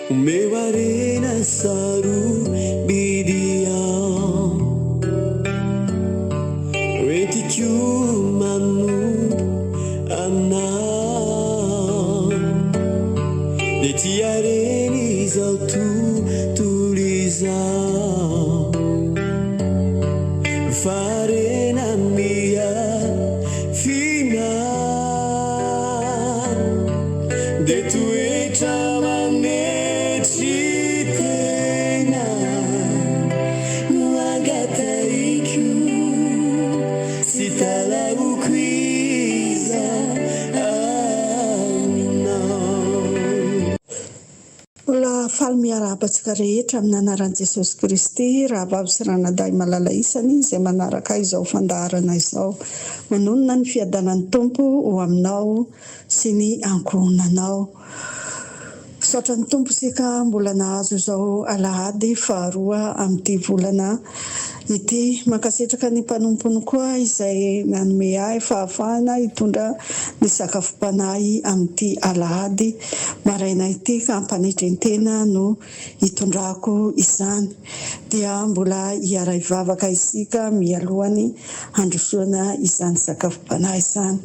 mewarena saru bidia retiku manu anna detiareni zautu tuliza farena mia fina detuetra Fanetre-tena nuagataiku sitalaoko iza aminao. Ola faly miarabantsika rehetra amin'ny anaran'i Jesosy Kristy raha vavy sy ranadahy malala isany izay manaraka izao fandaharana izao. Manonona ny fiadanan'ny Tompo ho aminao sy ny ankohonanao. Saotra ny Tompo sika mbola nahazo izao alahady faharoa amin'ity volana ity. Mankasitraka ny mpanompony koa izay nanome ahy fahafahana hitondra ny sakafom-panahy amin'ity alahady maraina ity ka Fanetre-tena no hitondrako izany. Dia mbola hiara hivavaka isika mialohany handrosoana izany sakafom-panahy izany.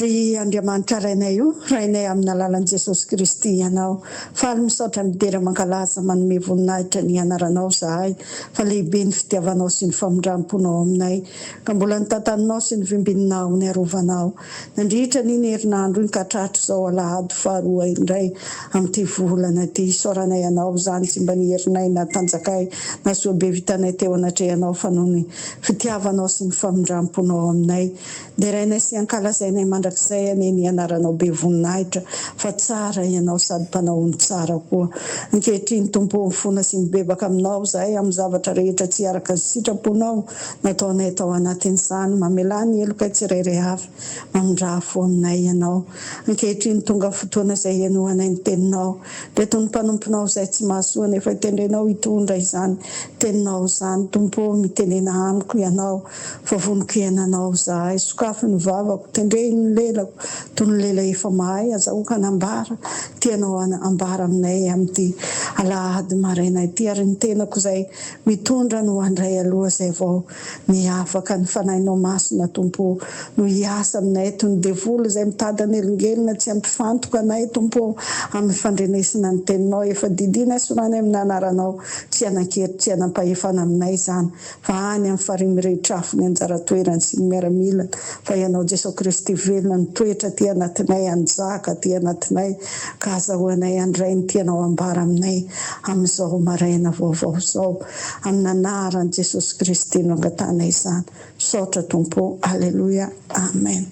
Ry Andriamanitra rainay io, rainay amin'ny alalan'i Jesosy Kristy ianao. Faly misaotra midera mankalaza manome voninahitra ny anaranao zahay, fa lehibe ny fitiavanao sy ny famindramponao aminay, ka mbola ny tantaninao sy ny vimbininao ny arovanao. Nandritra ny herinandro ny katratro izao alahady faharoa indray amin'ity volana ity. Soranay anao zany tsy mba niherinay na tanjakay na soabe vitanay teo anatrehanao fa noho ny fitiavanao sy ny famindramponao aminay. Derainay sy ankalazainay mandrakizay ane ny anaranao be voninahitra, fa tsara ianao sady mpanao ny tsara koa. Ankehitriny Tompo mifona sy mibebaka aminao zahay amin'ny zavatra rehetra tsy araka ny sitraponao nataonay tao anatin'izany. Mamelany heloka tsirairay avy mamindrafo aminay ianao. Ankehitriny tonga fotoana izay ianohanay ny teninao, reto ny mpanomponao izay tsy mahasoa nefa itendrenao hitondra izany teninao izany. Tompo mitenena amiko ianao fa voninko iananao zahay. Sokafo ny vavako, tendreny ny lelako toy ny lela efa mahay azahoaka anambara tianao ambara aminay amin'ity alahady maraina ity. Ary ny tenako izay mitondra no andray aloha izay vao ny afaka ny fanahinao masina Tompo no hiasa aminay toy ny devoly izay mitady an'elingelina tsy ampifantoka anay Tompo amin'ny fandrenesana ny teninao. Efa didina sorany amin'ny anaranao, tsy anankeri tsy anampahefana aminay izany, fa any amin'ny farimirehitrafo ny anjara toerany sy ny miaramilana. Fa ianao Jesosy Kristy velona ny toetra ty anatinay, anjaka ty anatinay, ka azahoanay andray ny tianao ambara aminay amin'izao maraina vaovao izao. Amin'ny anaran'i Jesosy Kristy no angatana izany. Saotra Tompo. Alleluia. Amen.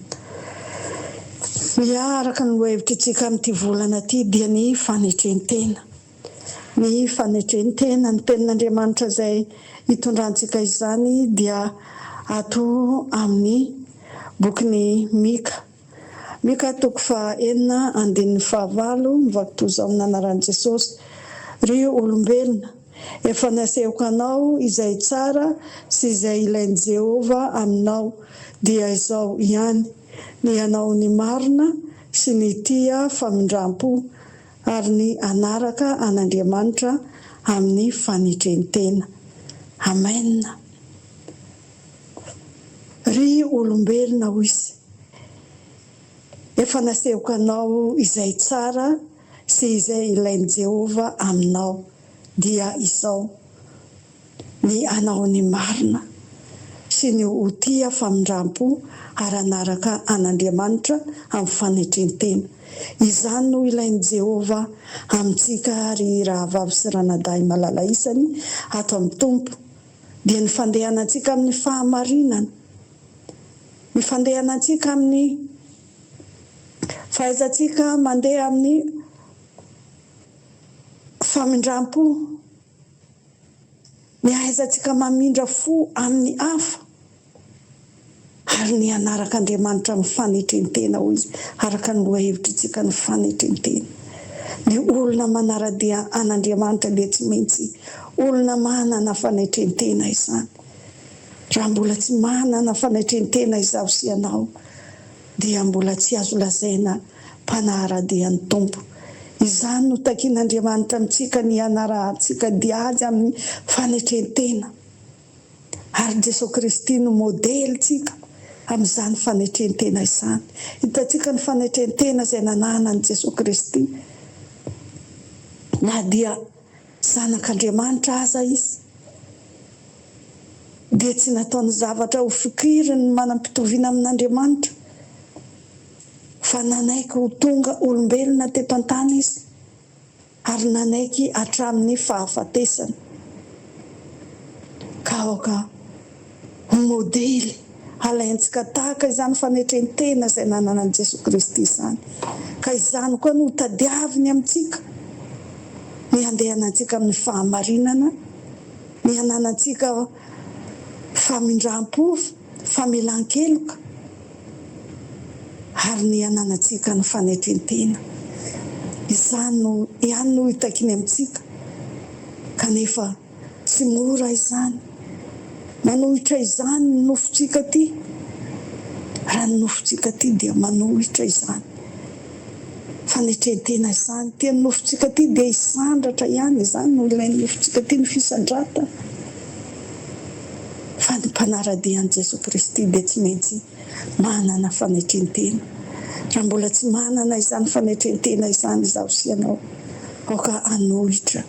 Miaraka ny hevitrintsika amin'ity volana ity dia ny Fanetre-tena. Ny Fanetre-tena, ny tenin'Andriamanitra izay hitondrantsika izany dia ato amin'ny bokin'ny Mika toko 4:9-5 mivaky toy izao amin'ny anaran'i Jesosy. Ry olombelona, efa nasehoka anao izay tsara sy izay ilain'i Jehova aminao dia izao ihany: ny anao ny marina sy ny tia famindrampo ary ny anaraka an'Andriamanitra amin'ny Fanetre-tena. Amen. Ry olombelona hoy efa nasehoka anao izay tsara sy izay ilain'i Jehova aminao dia izao: ny anao ny marina sy ny hotia famindrampo ary anaraka an'Andriamanitra amin'ny Fanetre-tena. Izany no ilain'i Jehova amintsika ry rahavavy sy ranadahy malala isany ato amin'ny Tompo, dia ny fandehanantsika amin'ny fahamarinana, ny fandehanantsika amin'ny fahaizantsika mandeha amin'ny famindrampo, ny ahaizantsika mamindra fo amin'ny hafa, ary ny anaraka Andriamanitra amin'ny Fanetre-tena hoy izy, araka ny lohahevitrintsika ny Fanetre-tena. Ny olona manaradia an'Andriamanitra dia tsy maintsy olona manana Fanetre-tena izany. Raha mbola tsy manana Fanetre-tena izaho sy ianao dia mbola tsy azo lazaina mpanaradian'ny Tompo. izany no takian'Andriamanitra amintsika ny anarahantsika diady amin'ny fanetrentena. Ary Jesosy Kristy no modelitsika amin'izany fanetrentena izany. Hitantsika ny fanetrentena izay nanana ny Jesosy Kristy. Na dia zanak'Andriamanitra aza izy, dia tsy nataony zavatra ho fikiriny manam-pitoviana amin'Andriamanitra, fa nanaiky ho tonga olombelona teto an-tany izy, ary nanaiky hatramin'ny fahafatesany. Ka aoka modely alaintsika tahaka izany fanetrentena izay nanana ny Jesosy Kristy izany. Ka izany koa no tadiaviny amintsika, ny andehanantsika amin'ny fahamarinana, ny ananantsika famindram-po, famelan-keloka, ary ny ananantsika ny fanetrentena. Izany no ihany no hitakiny amintsika, kanefa tsy mora izany. Manohitra izany ny nofontsika ty. Raha ny nofontsika ty dia manohitra izany fanetrentena izany. Tia ny nofontsika ty dia hisandratra ihany izany no ilain'ny nofontsika ty, ny fisandrata. Fa ny mpanaradian'i Jesosy Kristy dia tsy maintsy manana fanetrentena. Raha mbola tsy manana izany fanetrentena izany izaho sy ianao, aoka anohitra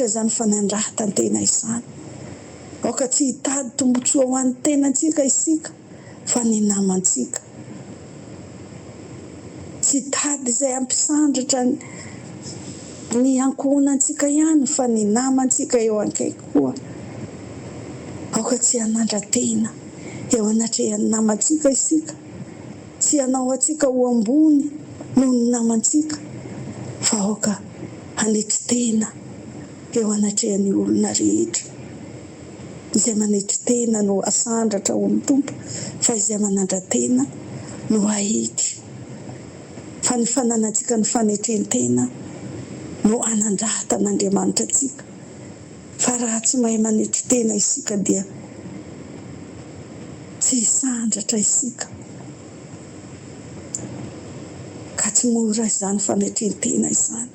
izany fanandratan-tena izany. Aoka tsy hitady tombotsoa ho an'ny tenantsika isika, fa ny namantsika. Tsy hitady izay ampisandratra ny ankohonantsika ihany, fa ny namantsika eo ankaiky koa. Aoka tsy hanandra-tena eo anatrehan'ny namantsika isika, tsy hanao atsika ho ambony noho ny namantsika, fa aoka hanetry tena eo anatrehan'ny olona rehetra. Izay manetry tena no asandratra ho ny tompo, fa izay manandra-tena no ahitry. Fa ny fananantsika ny fanetrentena no anandratan'Andriamanitra atsika. Fa raha tsy mahay manetry tena isika dia tsy hisandratra isika. Ka tsy mora izany fanetrentena izany.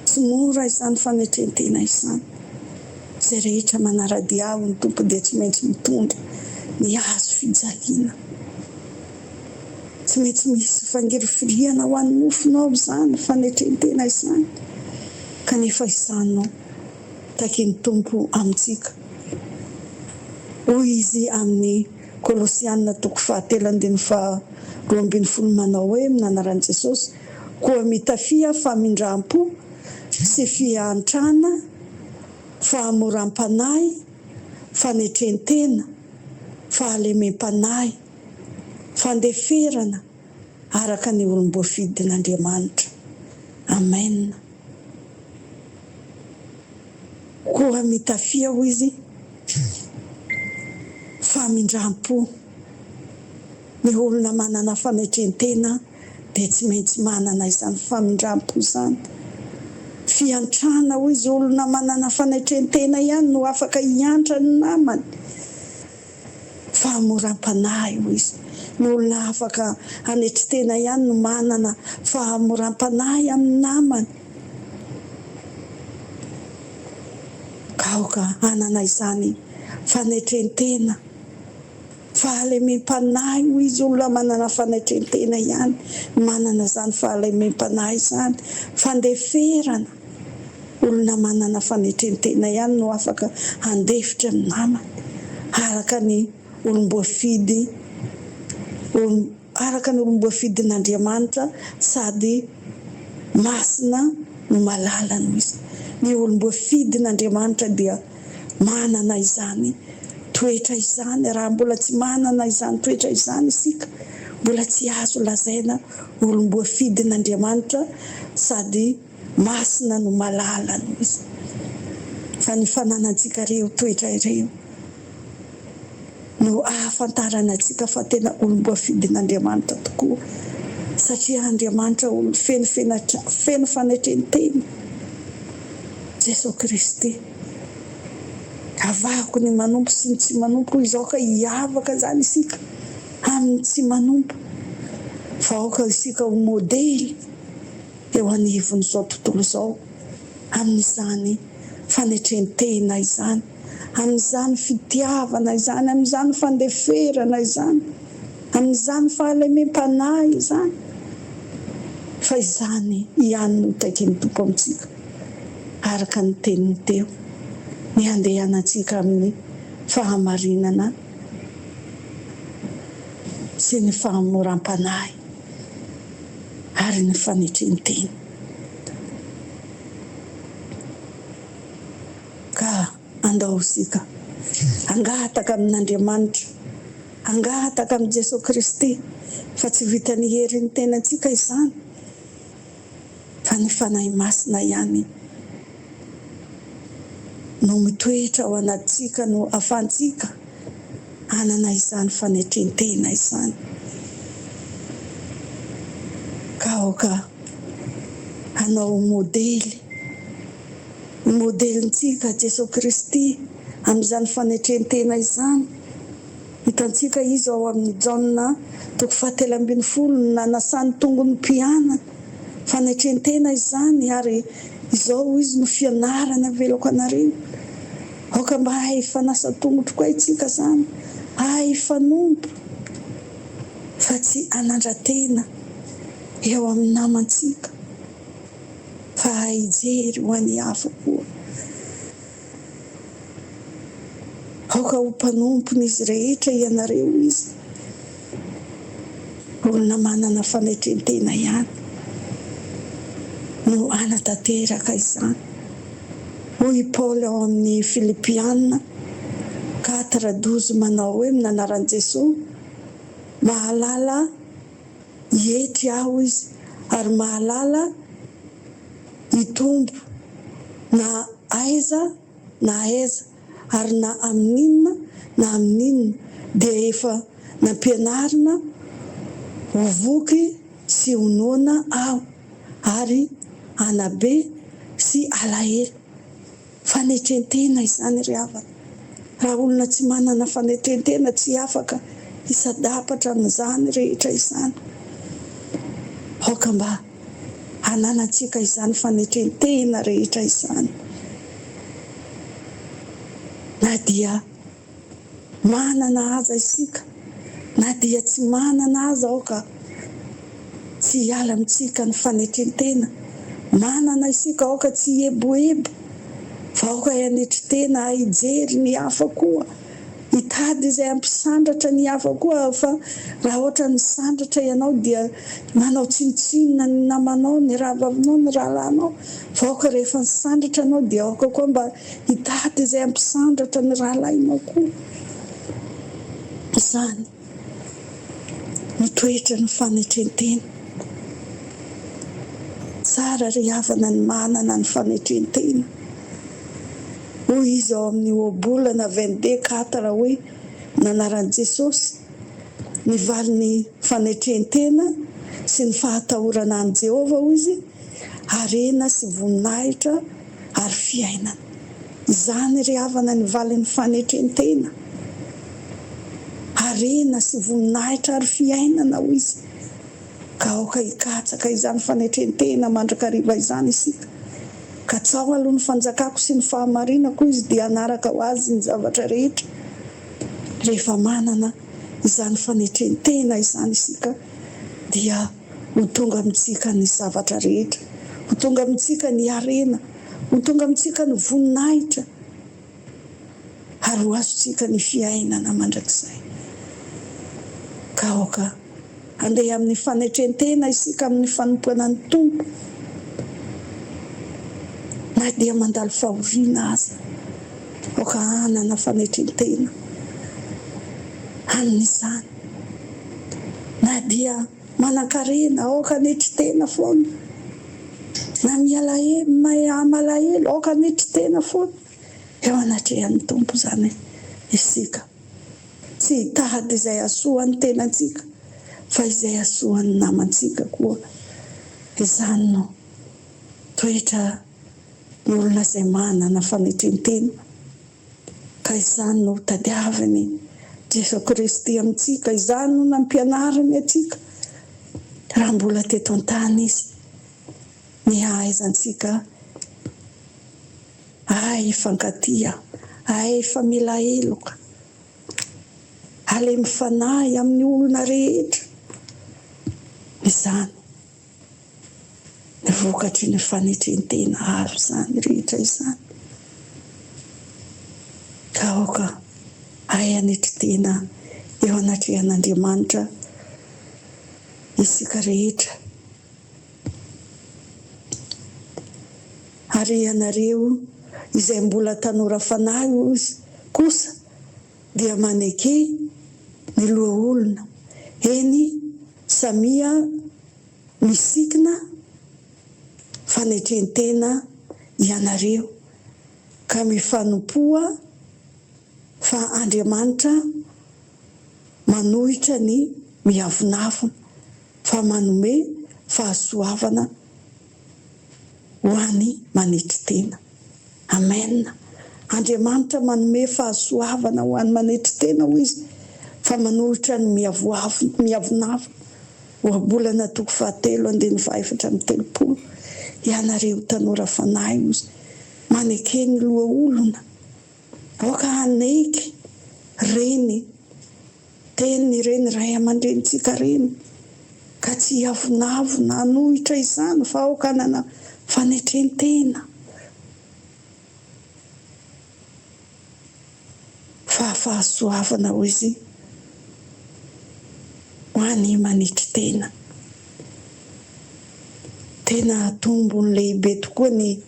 Tsy mora izany fanetrentena izany. Izay rehetra manaradia ho ny tompo dia tsy maintsy mitondra ny azo fijaliana. Tsy maintsy misy fangirifiriana ho an'ny nofinao izany fanetrentena izany. Kanefa izany no takin'ny tompo amintsika. Hoy izy amin'ny Kolosianina 3:12 manao hoe amin'ny anaran'i Jesosy, koa mitafia famindram-po sy fiantrana, fahamoram-panahy, fanetrentena, fahalemem-panahy, fandeferana araka ny olom-boafidin'Andriamanitra. Amen. Koa mitafia hoy izy famindram-po. Ny olona manana fanetrentena dia tsy maintsy manana izany famindram-po izany. Fiantrana hoy izy, olona manana fanetrentena ihany no afaka hiantra ny namany. Fahamoram-panahy hoy izy, ny olona afaka hanetry tena ihany no manana fahamoram-panahy amin'ny namany. Kaoka hanana izany fanetrentena. Fahalemem-panahy hoy izy, olona manana fanetrentena ihany manana izany fahalemem-panahy izany. Fandeferana, olona manana fanetrentena ihany no afaka handefitra ny namany araka ny olom-boafidy, araka ny olom-boafidin'Andriamanitra, sady masina no malalany izy. Ny olom-boafidin'Andriamanitra dia manana izany toetra izany. Raha mbola tsy manana izany toetra izany isika, mbola tsy azo lazaina olom-boafidin'Andriamanitra, sady masina no malalany izy. Fa ny fananantsika reo toetra ireo no ahafantarana antsika fa tena olom-boafidin'Andriamanitra tokoa, satria Andriamanitra feno fanetrentena. Jesosy Kristy avako ny manompo sy ny tsy manompo, izao ka hiavaka zany isika amin'ny tsy manompo, fa aoka isika ho modely eo anivon'izao tontolo izao, amin'izany fanetrentena izany, amin'izany fitiavana izany, amin'izany fandeferana izany, amin'izany fahalemem-panahy izany, fa izany ihany no taikiny tompo amintsika araka ny teniny teo, ny andehanantsika amin'ny fahamarinana sy ny fahamoram-panahy ary ny fanetrentena. Ka andao isika angataka amin'Andriamanitra, angataka amin'ny Jesosy Kristy, fa tsy vitany hery ny tenantsika izany, fa ny fanahy masina ihany no mitoetra ao anatsika, no ahafahantsika anana izany fanetrentena izany. Ka aoka hanao modelintsika Jesosy Kristy amin'izany fanetrentena izany. Hitantsika izy ao amin'ny Jaona 4:12 nanasany tongony mpianana, fanetrentena izany, ary izao izy no fianarana veloko anareo. Aoka mba hay fanasa tongotra koa itsika zany, hay fanompo, fa tsy anandratena eo amin'ny namantsika, fa hay hijery ho an'ny hafa koa. Aoka ho mpanompon'izy rehetra ianareo izy, olona manana fanetrentena ihany no anatanteraka izany. Hoy Paoly ao amin'ny Filipianina 4:12 manao hoe amin'ny anaran'i Jesosy, mahalala hietry aho izy, ary mahalala hitombo na aiza na aiza, ary na amin'inona dia efa nampianarina ho voky sy honoana aho, ary anabe sy alahelo. Fanetrentena izany ry havana. Raha olona tsy manana fanetrentena tsy afaka hisadapatra amin'izany rehetra izany. Aoka mba hananantsika izany fanetrentena rehetra izany, na dia manana aza isika, na dia tsy manana aza, aoka tsy hiala amintsika ny fanetrentena. Manana isika, aoka tsy hieboebo, fa aoka hanetri-tena, hijery ny hafa koa, hitady izay ampisandratra ny hafa koa. Fa raha ohatra ny sandratra ianao dia manao tsinotsinona ny namanao, ny ravavinao, ny rahalanao, fa aoka rehefa ny sandratra anao dia aoka koa mba hitady izay ampisandratra ny rahalainao koa. Izany mitoetra ny fanetrentena. Tsara ry havana ny manana ny fanetrentena. Hoy izy ao amin'ny obolana 22:4 hoe nanaran'i Jesosy, nivaly ny fanetrentena sy ny fahatahorana an' Jehova hoy izy, harena sy voninahitra ary fiainana. Izany ry havana nivaly ny fanetrentena, harena sy voninahitra ary fiainana hoy izy. Ka aoka hikatsaka izany fanetrentena mandrakariva izany isika. Ka tsao aloha ny fanjakako sy ny fahamarinako izy dia anaraka ho azy ny zavatra rehetra. Rehefa manana izany fanetrentena izany isika, dia ho tonga amintsika ny zavatra rehetra, ho tonga amintsika ny harena, ho tonga amintsika ny voninahitra, ary ho azontsika ny fiainana mandrakizay. Ka aoka andeha amin'ny fanetrentena isika amin'ny fanompoana ny tompo, na dia mandalo fahoriana aza, aoka hanana fanetrentena amin'izany. Na dia manan-karena, aoka netri-tena foana. Na malahelo, aoka netri-tena foana. Eo anatrehan'ny tompo zany isika. Tsy hitady izay hasoan'ny tenantsika, fa izay hasoan'ny namantsika koa. Izany no toetra ny olona izay manana fanetrentena. Ka izany no tadiaviny Jesosy Kristy amintsika, izany no nampianarany atsika raha mbola teto an-tany izy. ny ahaizantsika ay fankatia, ay famela eloka, ale mifanahy amin'ny olona rehetra, izany ny vokatry ny fanetrentena avy izany rehetra izany. Ka aoka ay anetri-tena eo anatrehan'Andriamanitra isika rehetra. Ary ianareo izay mbola tanora fanahy kosa dia maneke ny loha olona, eny samia misikina fanetrentena ianareo, ka mifanompoa fa Andriamanitra manohitra ny miavonavona, fa manome fahasoavana ho an'ny manetri-tena. Amen. Andriamanitra manome fahasoavana ho an'ny manetri-tena ho izy, fa manohitra ny miavonavona ho abolana toko 7:27 ianareo tanora fanahy ozy maneke ny loha olona, aoka haneky reny teny reny ray aman-drenitsika reny, ka tsy avonavona hanohitra izany fa aoka hanana fanetrentena, fa fahasoavana ho izy ho an'ny manetri-tena. Tena tombony lehibe tokoa ny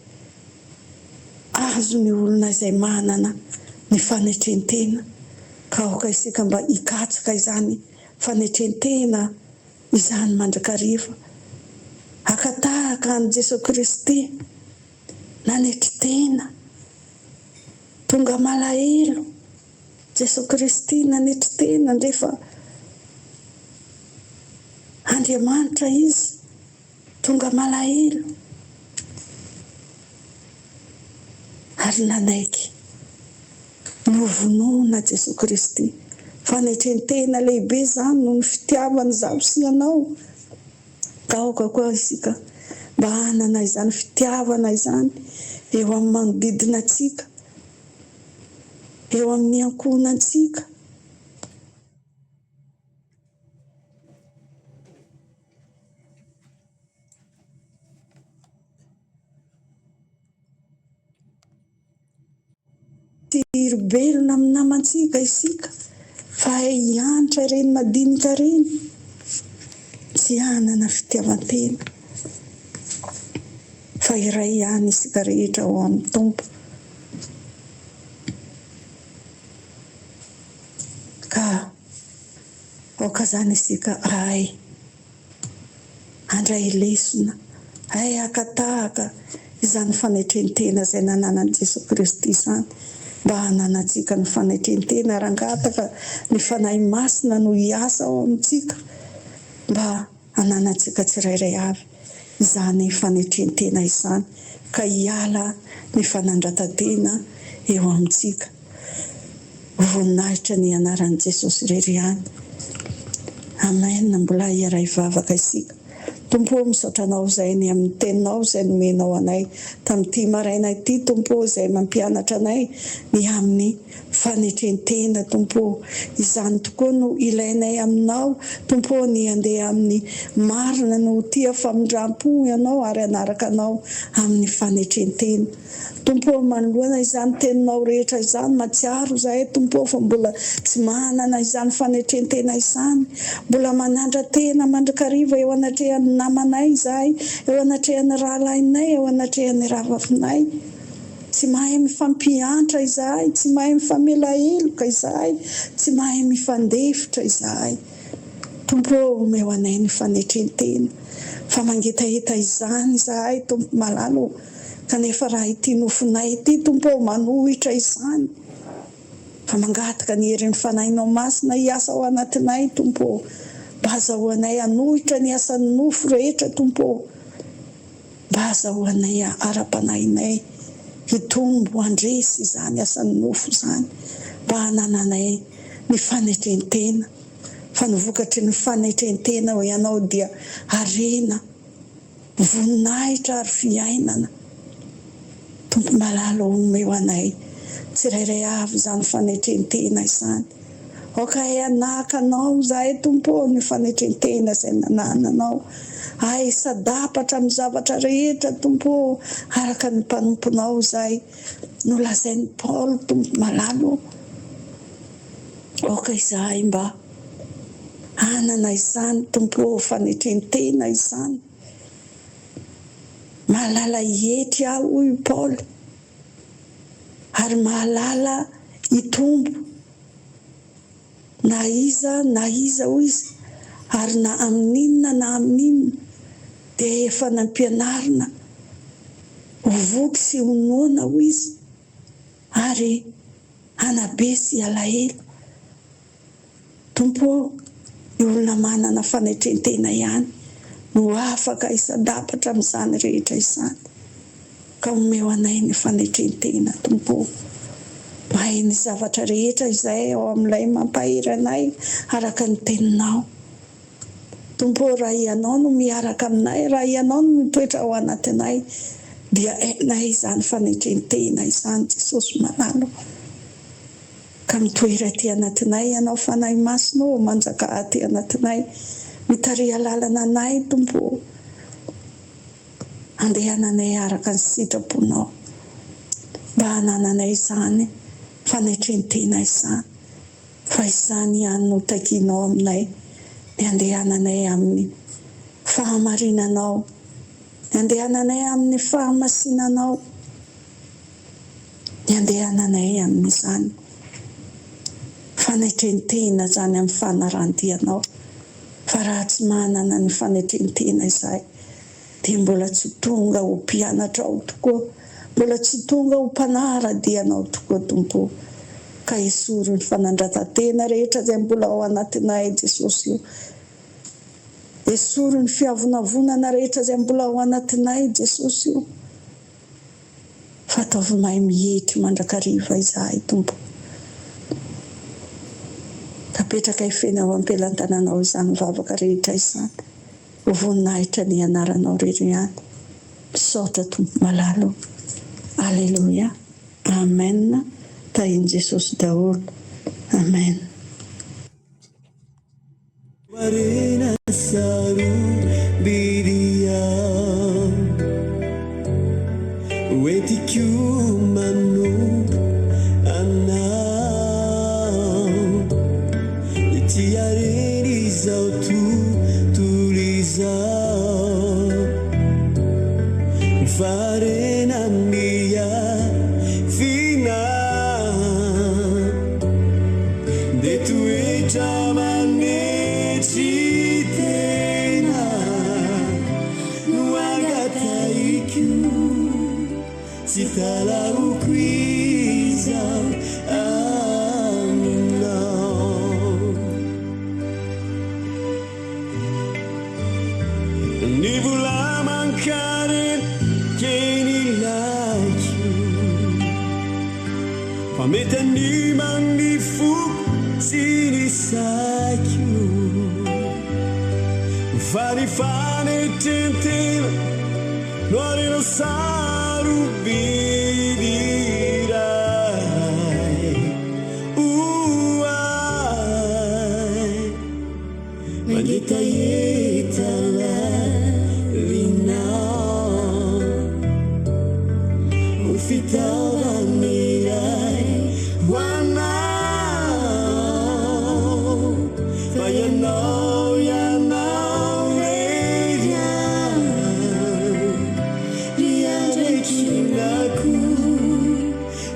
azo ny olona izay manana ny fanetrentena, ka aoka isika mba hikatsaka izany fanetrentena izany mandrakariva, akatahaka an' Jesosy Kristy nanetri-tena tonga malahelo. Jesosy Kristy nanetri-tena ndrefa Andriamanitra izy, tonga malahelo ary nanaiky novonona Jesosy Kristy. Fanetrentena lehibe zany no ny fitiavany zaho sy ianao, ka aoka koa isika mba hanana izany fitiavana izany eo amin'ny manodidina antsika, eo amin'ny ankohonantsika. Tirobelona amin'ny namantsika isika, fa hiantra reny madinika reny, tsy hanana fitiavan-tena, fa iray ihany isika rehetra ao amin'ny Tompo. Ka aoka zany isika ay handray lesona, ay akatahaka izany fanetrentena izay nananan'i Jesosy Kristy izany, mba hananantsika ny fanetrentena rangataka ny fanahy masina no hiasa ao amintsika, mba hananantsika tsirairay avy izany fanetrentena izany, ka hiala ny fanandratantena eo amintsika. Voninahitra ny anaran'i Jesosy irery ihany. Amen. Mbola hiaray vavaka isika. Tompo, misaotra anao izay ny amin'ny teninao izay nomenao anay tamin'ity maraina ity, Tompo, izay mampianatra anay ny amin'ny fanetrentena. Tompo, izany tokoa no ilainay aminao, Tompo, ny andeha amin'ny marina no tia famindram-po ianao ary anaraka anao amin'ny fanetrentena. Tompo, manoloana izany teninao rehetra izany, matsiaro izahay Tompo, fa mbola tsy manana izany fanetrentena izany, mbola manandra-tena mandrakariva eo anatrehan'ny namanay izahay, eo anatrehan'ny rahalahinay, eo anatrehan'ny ravavinay. Tsy mahay mifampiantra izahay, tsy mahay mifamela heloka izahay, tsy mahay mifandefitra izahay. Tompo, omeo anay ny fanetrentena, fa mangetaheta izany izahay Tompo malalo, kanefa raha ity nofinay ity Tompo manohitra izany, fa mangataka ny herin'ny fanahinao masina hiasa ao anatinay Tompo, mba azahoanay hanohitra ny asan'ny nofo rehetra Tompo, mba azahoanay ara-panahinay hitombo handresy izany asan'ny nofo izany, mba hanananay ny fanetrentena, fa ny vokatry ny fanetrentena ho ianao dia harena voninahitra ary fiainana. Tompo malalo omeo anay tsirairay avy izany fanetrentena izany. Okahay anaka anao zahay Tompo ny fanetrentena izay nanananao. Ay sadapatra amin'ny zavatra rehetra Tompo araka ny mpanomponao zahay. Nolazain'ny Paul Tompo malalo. Oka izahay mba anana izany Tompo fanetrentena izany. Mahalala ihetry aho io Paul. Ary mahalala itombo. Na iza ho izy. Ary na amin'inona dia efa nampianarina hovoky sy honoana ho izy. Ary hanabe sy alahelo. Tompo, ny olona manana fanetrentena ihany no afaka isadapatra amin'izany rehetra izany. Ka omeo anay ny fanetrentena Tompo. Mahay ny zavatra rehetra izay ao amin'ilay mampahery anay araka ny teninao. Tompo, raha ianao no miaraka aminay, raha ianao no mitoetra ao anatinay, dia hainay izany fanetrentena izany Jesosy malalo. Ka mitoera aty anatinay ianao fanahy masino, manjaka aty anatinay, mitaria lalana anay Tompo. Andehananay araka ny sitraponao. Mba hanananay izany fanetrentena izany. Fa izany ihany no takinao aminay. Ny andehananay amin'ny fahamarinanao. Ny andehananay amin'ny fahamasinanao. Ny andehananay amin'izany fanetrentena zany amin'ny fanarantianao. Fa raha tsy manana ny fanetrentena izay, dia mbola tsy tonga ho mpianatra ao tokoa. Mbola tsy tonga ho mpanaradianao tokoa Tompo. Ka esory ny fanandratan-tena rehetra izay mbola ao anatinay Jesosy io. Esory ny fiavonavonana rehetra izay mbola ao anatinay Jesosy io. Fataovy mahay mihetry mandrakariva izahay Tompo. Tapetraka ifeny ao ampelantananao izany vavaka rehetra izany. Ho voninahitra ny anaranao rery ihany. Misaotra Tompo malalo. Alleluia. Amen. Tahin Jesosy daholo. Amen. Marina saru bidia wetiku manu anau itiare zau tu tulizau farena mia fina de tu Fanetre-tena nuagataiku sitalau quiza aminao ni vula mancare che ni laiu pametani mandifu sini saiu Fanetre-tena nuori no saru bidirai uai magita yeta la linao ufitala mirai wanao fayanao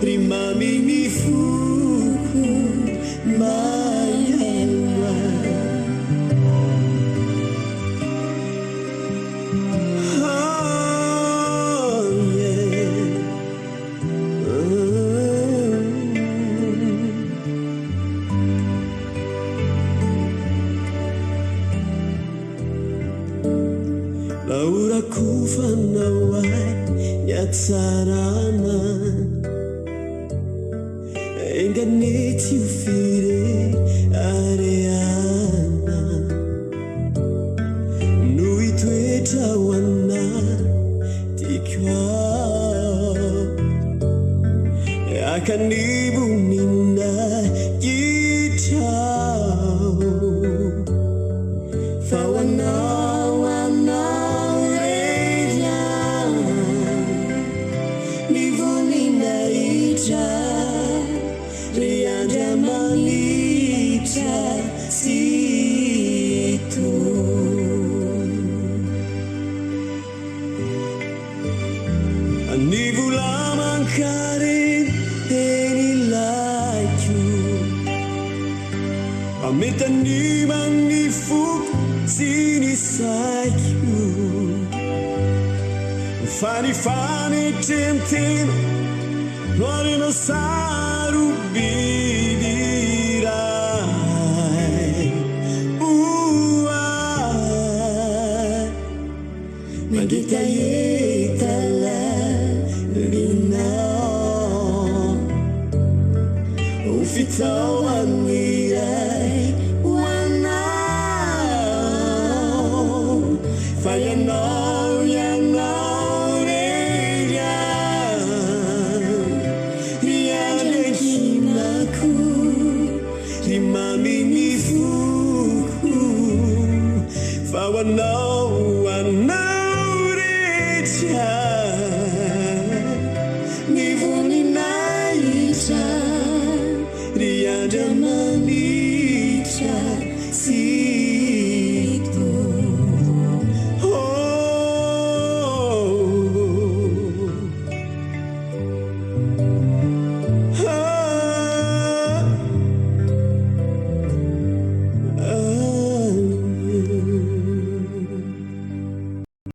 rimami mi fuku mayewa oh yeah Laura kufana wai yatsarana Enganeti ufire areana Nui tueta wana akan ibunina kita fawanau reja nivunina ita riada manita situ nivulaman karin Pamitan ni fuk sini sayu Fanetre-tena Lorena saru bidirai Uai Magita yetala lina Ufitawan wirai wanau Fayanau yanau rejan Riada kinaku Rimami fuku Fawanau wanau rejan